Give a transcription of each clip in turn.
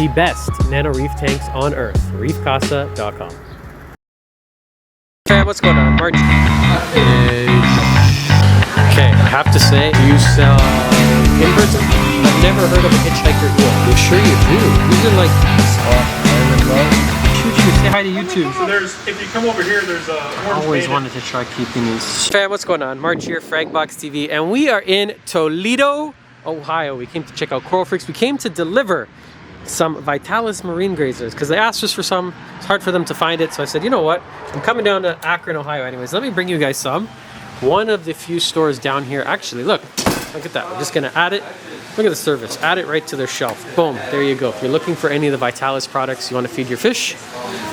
the best nano reef tanks on earth. reefcasa.com. Fam, what's going on? March. Okay, I have to say, you sell inverts? I've never heard of a hitchhiker eel. I'm sure you do. These are like, say hi to YouTube. So if you come over here, there's a I always wanted to try keeping these. Fam, what's going on? March here, Fragbox TV, and we are in Toledo, Ohio. We came to check out coral freaks. We came to deliver some Vitalis marine grazers because they asked us for some. It's hard for them to find it, so I said, you know what? I'm coming down to Akron, Ohio anyways. Let me bring you guys some. One of the few stores down here. Actually, look at that. We're just gonna add it. Look at the service. Add it right to their shelf. Boom, there you go. If you're looking for any of the Vitalis products you want to feed your fish,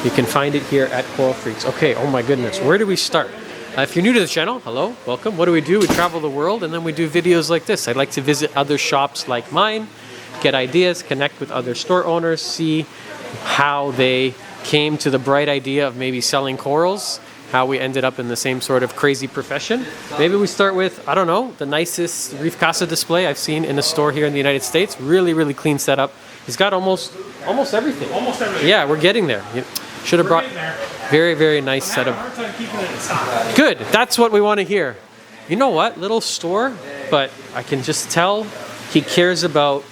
you can find it here at Coral Freaks. Okay, oh my goodness, where do we start? If you're new to the channel, hello, welcome. What do? We travel the world and then we do videos like this. I'd like to visit other shops like mine, get ideas, connect with other store owners, see how they came to the bright idea of maybe selling corals, how we ended up in the same sort of crazy profession. Maybe we start with, I don't know, the nicest Reef Casa display I've seen in a store here in the United States. Really, really clean setup. He's got almost everything. Almost everything. Yeah, we're getting there. Should have brought very, very nice setup. Good, that's what we want to hear. You know what, little store, but I can just tell he cares about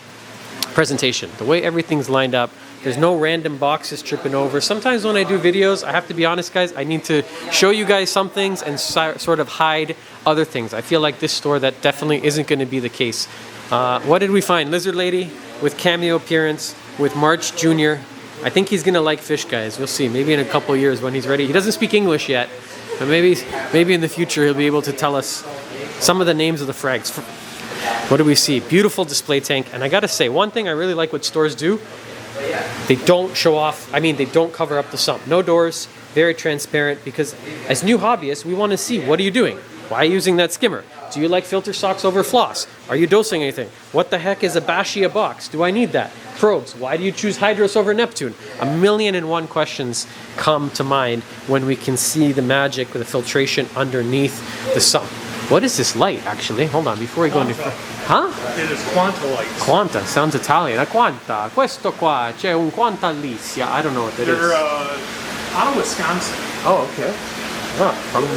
presentation, the way everything's lined up. There's no random boxes tripping over. Sometimes when I do videos, I have to be honest, guys, I need to show you guys some things and sort of hide other things. I feel like this store, that definitely isn't going to be the case. What did we find? Lizard Lady with cameo appearance with March Jr. I think he's going to like fish, guys. We'll see. Maybe in a couple years when he's ready. He doesn't speak English yet, but maybe in the future he'll be able to tell us some of the names of the frags. What do we see? Beautiful display tank. And I got to say, one thing I really like what stores do, they don't show off, they don't cover up the sump. No doors, very transparent, because as new hobbyists, we want to see, what are you doing? Why are you using that skimmer? Do you like filter socks over floss? Are you dosing anything? What the heck is a Bashia box? Do I need that? Probes, why do you choose Hydros over Neptune? 1,000,001 questions come to mind when we can see the magic of the filtration underneath the sump. What is this light, actually? Hold on, before we go any further. Huh? It is Quanta lights. Quanta, sounds Italian. A Quanta. Questo qua, c'è un Quanta Alicia. I don't know what that is. They're out of Wisconsin. Oh, okay.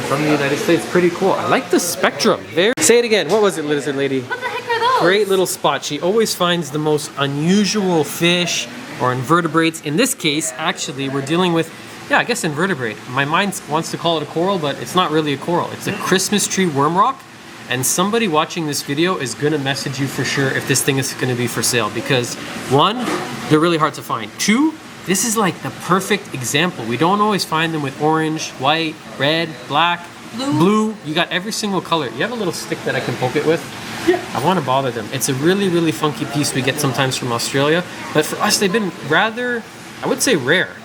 From the United States. Pretty cool. I like the spectrum. Say it again. What was it, Lizard Lady? What the heck are those? Great little spot. She always finds the most unusual fish or invertebrates. In this case, actually, we're dealing with, I guess invertebrate. My mind wants to call it a coral, but it's not really a coral. It's a Christmas tree worm rock. And somebody watching this video is going to message you for sure if this thing is going to be for sale. Because one, they're really hard to find. Two, this is like the perfect example. We don't always find them with orange, white, red, black, blue. You got every single color. You have a little stick that I can poke it with? Yeah. I want to bother them. It's a really, really funky piece we get sometimes from Australia. But for us, they've been rather, I would say, rare.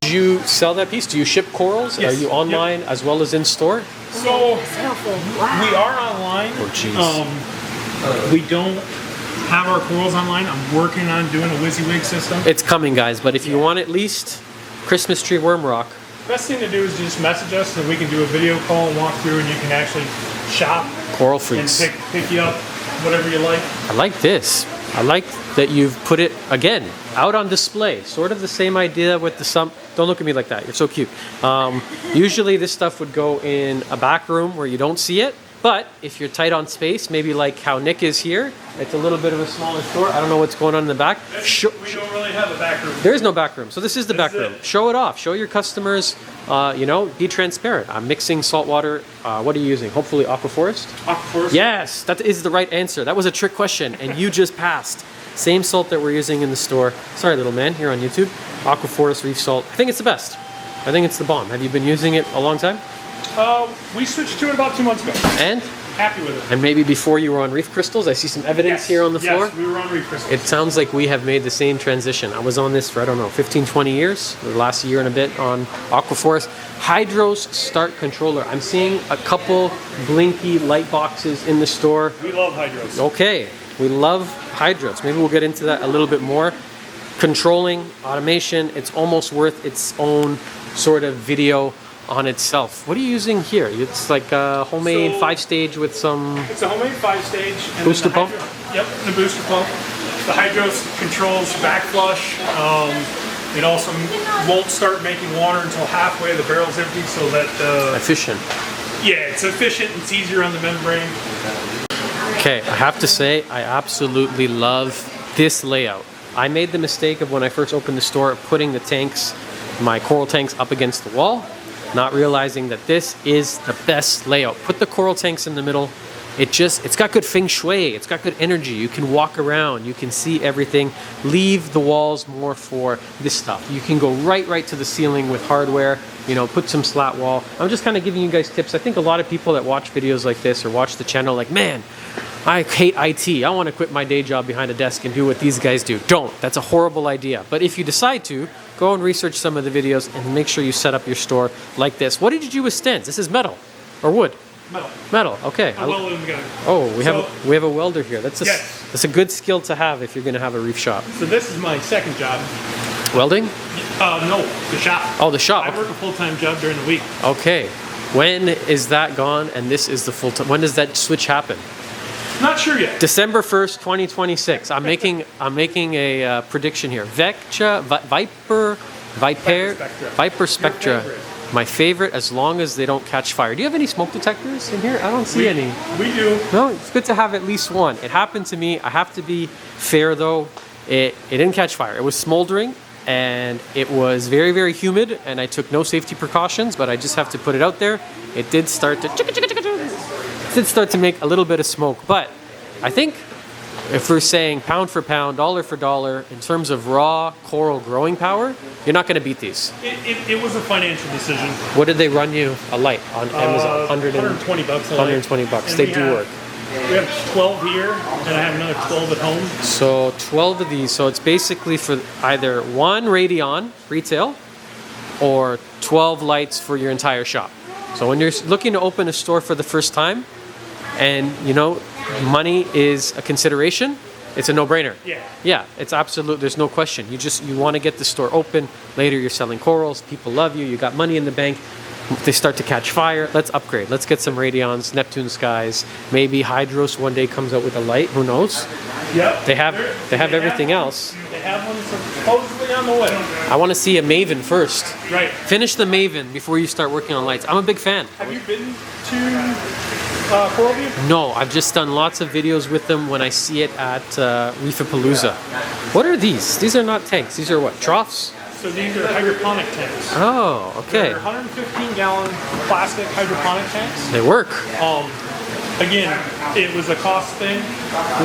Do you sell that piece? Do you ship corals? Yes. Are you online as well as in store? So we are online. Oh, jeez. We don't have our corals online. I'm working on doing a WYSIWYG system. It's coming, guys, but if you want at least Christmas tree worm rock. Best thing to do is just message us and we can do a video call and walk through and you can actually shop. Coral freaks. And pick you up whatever you like. I like this. I like that you've put it, again, out on display. Sort of the same idea with the sump. Don't look at me like that. You're so cute. Usually this stuff would go in a back room where you don't see it. But if you're tight on space, maybe like how Nick is here, it's a little bit of a smaller store. I don't know what's going on in the back. We don't really have a back room. There is no back room. So this is the back room. Show it off. Show your customers, be transparent. I'm mixing salt water. What are you using? Hopefully Aquaforest? Aquaforest. Yes, that is the right answer. That was a trick question and you just passed. Same salt that we're using in the store. Sorry, little man, here on YouTube. Aquaforest reef salt. I think it's the best. I think it's the bomb. Have you been using it a long time? We switched to it about 2 months ago. And? Happy with it. And maybe before you were on reef crystals? I see some evidence here on the floor. Yes, we were on reef crystals. It sounds like we have made the same transition. I was on this for, 15, 20 years. The last year and a bit on Aquaforest. Hydros Start Controller. I'm seeing a couple blinky light boxes in the store. We love Hydros. Okay, we love Hydros. Maybe we'll get into that a little bit more. Controlling, automation, it's almost worth its own sort of video on itself. What are you using here? It's like a homemade So- 5-stage with some... It's a homemade 5-stage. And Booster then pump? Yep, the booster pump. The hydro controls back flush. It also won't start making water until halfway the barrel's empty, so that efficient. yeah, it's efficient. It's easier on the membrane. Okay, I have to say, I absolutely love this layout. I made the mistake of when I first opened the store of putting the tanks, my coral tanks, up against the wall, not realizing that this is the best layout. Put the coral tanks in the middle. It's got good feng shui, it's got good energy. You can walk around, you can see everything. Leave the walls more for this stuff. You can go right to the ceiling with hardware, you know, put some slat wall. I'm just kind of giving you guys tips. I think a lot of people that watch videos like this or watch the channel like, man, I hate IT. I want to quit my day job behind a desk and do what these guys do. Don't. That's a horrible idea. But if you decide to, go and research some of the videos and make sure you set up your store like this. What did you do with stands? This is metal or wood? Metal. Metal. Okay. A welding gun. Oh, we have a welder here. That's Yes. that's a good skill to have if you're going to have a reef shop. So this is my second job. Welding? No, the shop. Oh, the shop. I work a full-time job during the week. Okay. When is that gone and this is the full time? When does that switch happen? Not sure yet. December 1st, 2026. I'm making a prediction here. Viper Spectra. Your favorite. My favorite, as long as they don't catch fire. Do you have any smoke detectors in here? I don't see any. We do. No, it's good to have at least one. It happened to me. I have to be fair though. It didn't catch fire. It was smoldering and it was very, very humid and I took no safety precautions, but I just have to put it out there. It did start to make a little bit of smoke, but I think if we're saying pound for pound, dollar for dollar, in terms of raw coral growing power, you're not going to beat these. It was a financial decision. What did they run you a light on Amazon? 120 bucks. 120 bucks. They do work. We have 12 here, and I have another 12 at home. So 12 of these. So it's basically for either one Radion retail or 12 lights for your entire shop. So when you're looking to open a store for the first time, and you know money is a consideration, it's a no-brainer. Yeah, it's absolute. There's no question. You want to get the store open. Later, you're selling corals. People love you. You got money in the bank. They start to catch fire. Let's upgrade. Let's get some Radions, Neptune skies. Maybe Hydros one day comes out with a light. Who knows? Yep. They have everything else. They have one supposedly on the way. I want to see a Maven first. Right. Finish the Maven before you start working on lights. I'm a big fan. Have you been to Coral View? No, I've just done lots of videos with them when I see it at Reefapalooza. What are these? These are not tanks. These are what? Troughs? So these are hydroponic tanks. Oh, okay. They're 115-gallon plastic hydroponic tanks. They work. Again, it was a cost thing.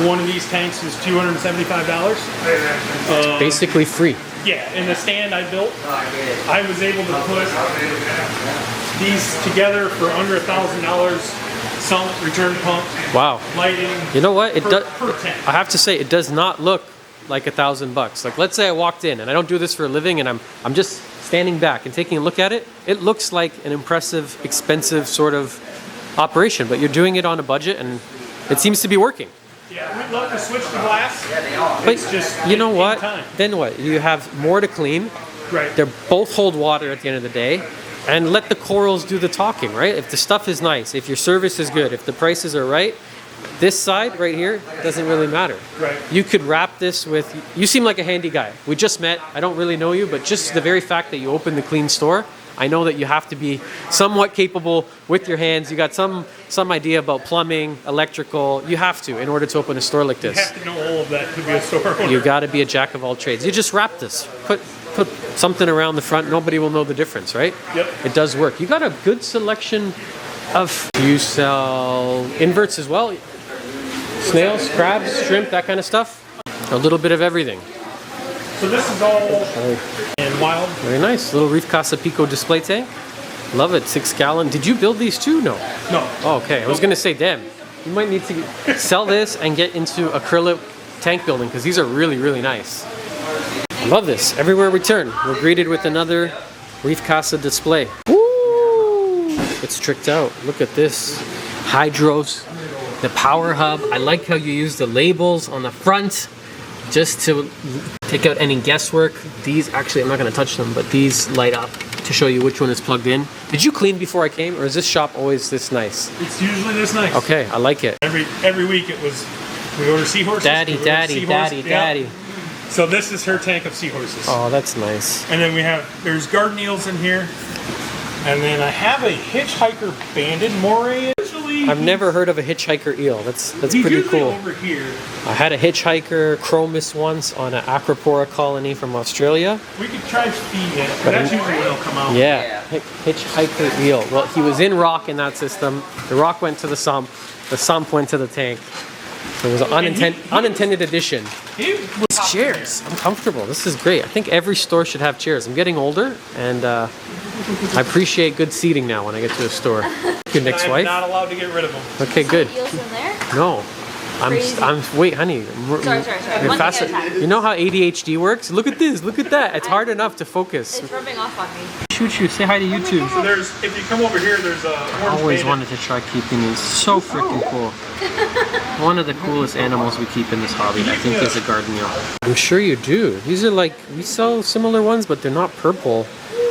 One of these tanks was $275. Basically free. Yeah, in the stand I built, I was able to put these together for under $1,000. Sunk, return pump, Wow. lighting. You know what? It does. Per tank. I have to say, it does not look like $1,000. Like, let's say I walked in, and I don't do this for a living, and I'm just standing back and taking a look at it. It looks like an impressive, expensive sort of operation, but you're doing it on a budget, and it seems to be working. Yeah, we'd love to switch to glass. But It's just you know what? time. Then what? You have more to clean. Right. They both hold water at the end of the day. And let the corals do the talking, right? If the stuff is nice, if your service is good, if the prices are right, this side right here doesn't really matter. Right. You could wrap this with, you seem like a handy guy. We just met, I don't really know you, but just the very fact that you opened the clean store, I know that you have to be somewhat capable with your hands. You got some idea about plumbing, electrical. You have to in order to open a store like You this. have to know all of that to be a store owner. You got to be a jack of all trades. You just wrap this. Put something around the front. Nobody will know the difference, right? Yep. It does work. You got a good selection of. You sell inverts as well. Snails, crabs, shrimp, that kind of stuff. A little bit of everything. So this is all in wild. Very nice. Little Reef Casa Pico display tank. Love it. 6-gallon. Did you build these too? No. No. Oh, okay. I was gonna say, damn. You might need to sell this and get into acrylic tank building because these are really, really nice. I love this. Everywhere we turn, we're greeted with another Reef Casa display. Woo! It's tricked out. Look at this. Hydros, the power hub. I like how you use the labels on the front just to take out any guesswork. These, actually, I'm not going to touch them, but these light up to show you which one is plugged in. Did you clean before I came, or is this shop always this nice? It's usually this nice. Okay, I like it. Every week it was, we order seahorses. Daddy. So this is her tank of seahorses. Oh, that's nice. And then there's garden eels in here. And then I have a hitchhiker banded moray. I've never heard of a hitchhiker eel. That's pretty cool. Over here. I had a hitchhiker chromis once on an Acropora colony from Australia. We could try feeding it, but that's usually when it'll come out. Yeah, hitchhiker eel. Well, he was in rock in that system. The rock went to the sump went to the tank. So it was an unintended addition. Chairs. I'm comfortable. This is great. I think every store should have chairs. I'm getting older, and I appreciate good seating now when I get to a store. Your next wife? I'm not allowed to get rid of them. Okay, good. Eels in there? No. Wait, honey. Sorry. One thing at a time. You know how ADHD works? Look at this, look at that. It's hard enough to focus. It's rubbing off on me. Shoot, say hi to YouTube. So if you come over here, there's a I always wanted to try keeping these. So freaking cool. One of the coolest animals we keep in this hobby, I think, is a garden eel. I'm sure you do. These are like, we sell similar ones, but they're not purple.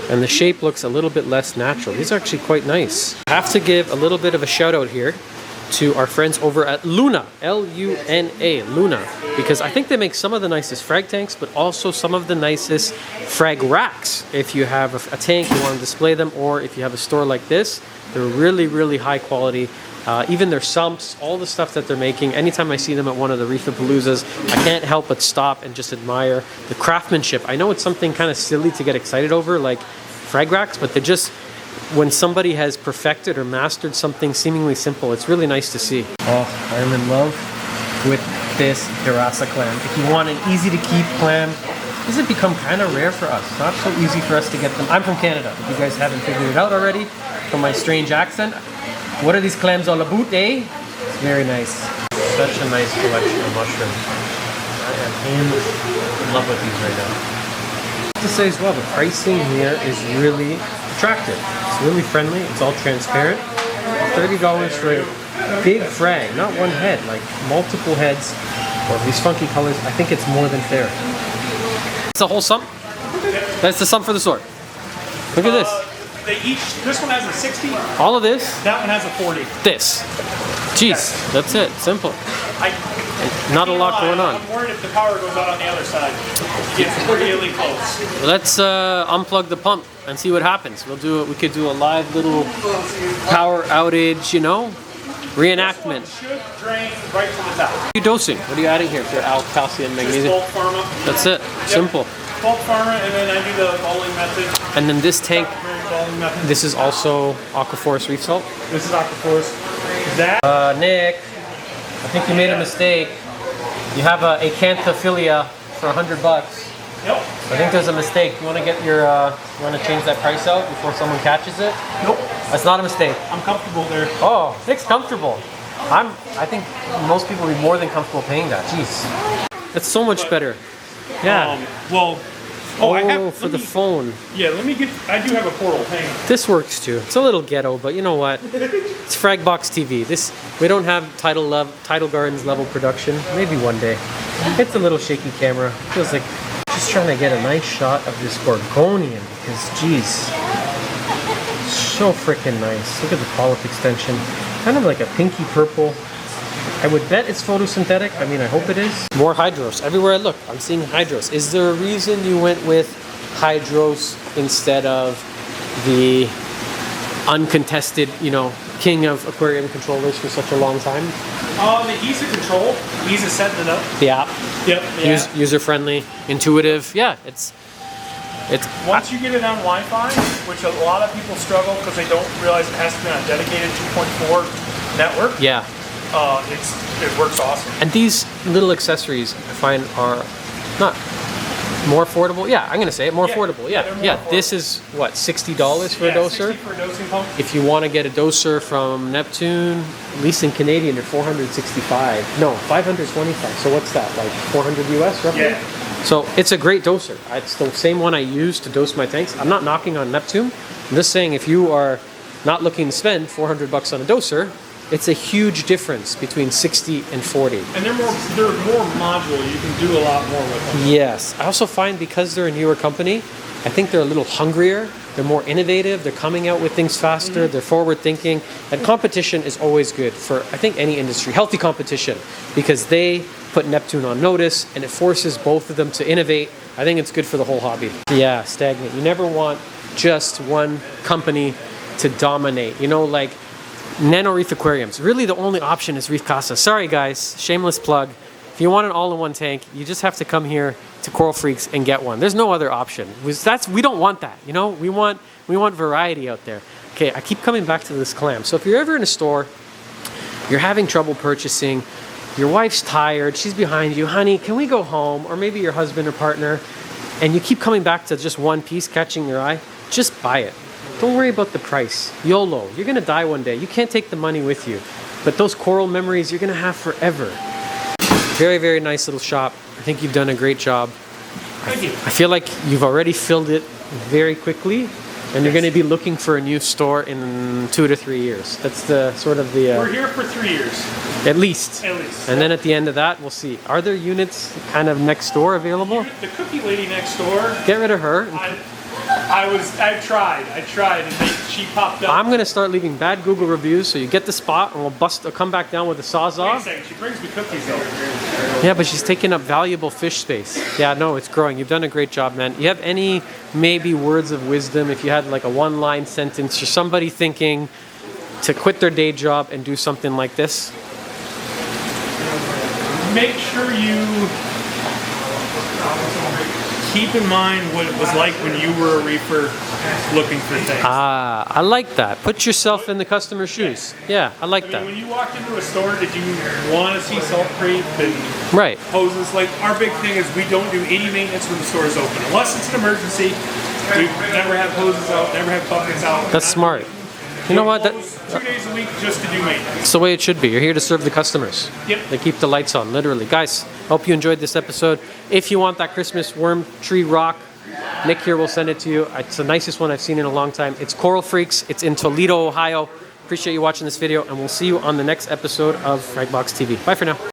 And the shape looks a little bit less natural. These are actually quite nice. I have to give a little bit of a shout out here to our friends over at Luna, L-U-N-A, Luna, because I think they make some of the nicest frag tanks, but also some of the nicest frag racks. If you have a tank, you want to display them, or if you have a store like this, they're really, really high quality. Even their sumps, all the stuff that they're making, anytime I see them at one of the Reefapaloozas, I can't help but stop and just admire the craftsmanship. I know it's something kind of silly to get excited over, like frag racks, but they're just, when somebody has perfected or mastered something seemingly simple, it's really nice to see. Oh, I'm in love with this Hirasa clam. If you want an easy to keep clam, this has become kind of rare for us. It's not so easy for us to get them. I'm from Canada, if you guys haven't figured it out already from my strange accent. What are these clams all about, eh? It's very nice. Such a nice collection of mushrooms. I am in love with these right now. To say as well, the pricing here is really attractive. It's really friendly. It's all transparent. $30 for a big frag, not one head, like multiple heads, or these funky colors. I think it's more than fair. It's the whole sump. That's the sump for the store. Look at this. This one has a 60. All of this. That one has a 40. This. Jeez, that's it. Simple. Not a lot going on. I'm worried if the power goes out on the other side. It gets really close. Let's unplug the pump and see what happens. We could do a live little power outage, reenactment. This one should drain right to the top. What are you dosing? What are you adding here for calcium, magnesium? Just bulk pharma. That's it. Yep. Simple. Bulk pharma, and then I do the bowling method. And then this tank, this is also Aquaforce reef salt? This is Aquaforce. Nick, I think you made a mistake. You have a acanthophilia for $100. Yep. I think there's a mistake. You want to get your, you want to change that price out before someone catches it? Nope. That's not a mistake. I'm comfortable there. Oh, Nick's comfortable. I think most people would be more than comfortable paying that. Jeez. That's so much better. Yeah. I have for the phone. Yeah, I do have a portal. Hang on. This works too. It's a little ghetto, but you know what? It's Fragbox TV. We don't have Tidal Gardens level production. Maybe one day. It's a little shaky camera. Feels like just trying to get a nice shot of this Gorgonian because, geez, so freaking nice. Look at the polyp extension. Kind of like a pinky purple. I would bet it's photosynthetic. I mean, I hope it is. More hydros. Everywhere I look, I'm seeing hydros. Is there a reason you went with hydros instead of the uncontested, king of aquarium controllers for such a long time? The ease of control, ease of setting it up. The app. Yep. User-friendly, intuitive. Yeah, it's. Once you get it on Wi-Fi, which a lot of people struggle because they don't realize it has to be on a dedicated 2.4 network. Yeah. It works awesome. And these little accessories I find are not more affordable. Yeah, I'm gonna say it, more affordable. Yeah. Affordable. This is what, $60 for a doser? $60 for a dosing pump. If you want to get a doser from Neptune, at least in Canadian, they're $465. No, $525. So what's that? Like $400 US roughly? Yeah. So it's a great doser. It's the same one I use to dose my tanks. I'm not knocking on Neptune. I'm just saying if you are not looking to spend $400 on a doser, it's a huge difference between 60 and 40. And they're more modular. You can do a lot more with them. Yes. I also find because they're a newer company, I think they're a little hungrier they're more innovative, they're coming out with things faster, they're forward thinking, and competition is always good for, I think, any industry. Healthy competition, because they put Neptune on notice and it forces both of them to innovate. I think it's good for the whole hobby. Yeah, stagnant. You never want just one company to dominate. You know, like Nano Reef Aquariums. Really the only option is Reef Casa. Sorry guys, shameless plug. If you want an all-in-one tank, you just have to come here to Coral Freaks and get one. There's no other option. We don't want that, you know? We want variety out there. Okay, I keep coming back to this clam. So if you're ever in a store, you're having trouble purchasing, your wife's tired, she's behind you, honey, can we go home? Or maybe your husband or partner, and you keep coming back to just one piece catching your eye, just buy it. Don't worry about the price. YOLO. You're gonna die one day. You can't take the money with you. But those coral memories you're gonna have forever. Very, very nice little shop. I think you've done a great job. Thank you. I feel like you've already filled it very quickly, and you're gonna be looking for a new store in 2 to 3 years. That's the sort of the... We're here for 3 years. At least. At least. And then at the end of that, we'll see. Are there units kind of next door available? The cookie lady next door. Get rid of her. I tried, and she popped up. I'm gonna start leaving bad Google reviews, so you get the spot, and we'll come back down with the sawzall. Wait a second, she brings me cookies though. Yeah, but she's taking up valuable fish space. Yeah, no, it's growing. You've done a great job, man. You have any maybe words of wisdom if you had like a one-line sentence for somebody thinking to quit their day job and do something like this? Make sure you keep in mind what it was like when you were a reefer looking for things. Ah, I like that. Put yourself in the customer's shoes. Yeah, I like that. When you walked into a store, did you want to see salt creep and Right. hoses? Like, our big thing is we don't do any maintenance when the store is open. Unless it's an emergency, we never have hoses out, never have buckets out. That's smart. You know what? Close 2 days a week just to do maintenance. That's the way it should be. You're here to serve the customers. Yep. They keep the lights on, literally. Guys, hope you enjoyed this episode. If you want that Christmas worm tree rock, Nick here will send it to you. It's the nicest one I've seen in a long time. It's Coral Freaks. It's in Toledo, Ohio. Appreciate you watching this video, and we'll see you on the next episode of Fragbox TV. Bye for now.